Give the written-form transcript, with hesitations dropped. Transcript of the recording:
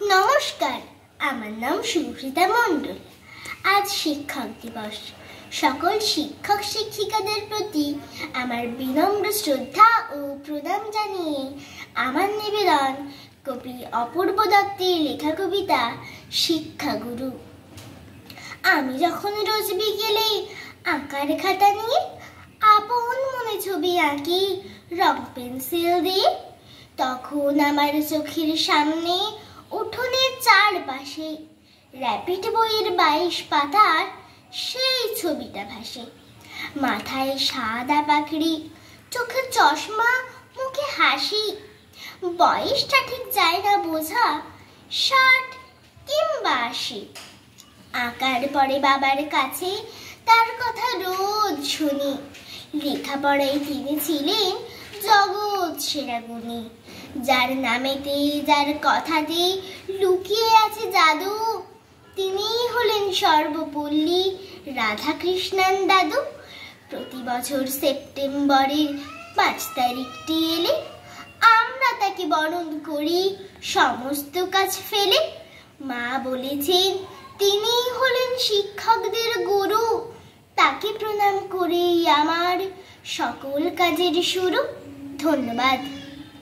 নমস্কার, আমার নাম সুপ্রিতা মণ্ডল। আজ শিক্ষক দিবস। সকল শিক্ষক শিক্ষিকাদের প্রতি আমার বিনম্র শ্রদ্ধা ও প্রণাম জানিয়ে আমার নিবেদন কবি অপূর্ব দত্তের লেখা কবিতা শিক্ষাগুরু। আমি যখন রোজ বিকেলে আঁকার খাতা নিয়ে আপন মনে ছবি আঁকি রং পেন্সিল দিয়ে, তখন আমার চোখের সামনে উঠোনের চারপাশে র্যাপিড বইয়ের 22 পাতার সেই ছবিটা ভাসে। মাথায় সাদা পাখড়ি, চোখে চশমা, মুখে হাসি। বয়সটা ঠিক যায় না বোঝা, 60 কিংবা 80। আঁকার পরে বাবার কাছে তার কথা রোজ শুনি। লেখাপড়ায় তিনি ছিলেন জগৎ সেরা গুণী, যার নামেতে যার কথাতে লুকিয়ে আছে জাদু। তিনিই হলেন সর্বপল্লী রাধাকৃষ্ণন দাদু। প্রতি বছর সেপ্টেম্বরের 5 তারিখটি এলে আমরা তাকে বরণ করি সমস্ত কাজ ফেলে। মা বলেছেন তিনিই হলেন শিক্ষকদের গুরু, তাকে প্রণাম করেই আমার সকল কাজের শুরু। ধন্যবাদ।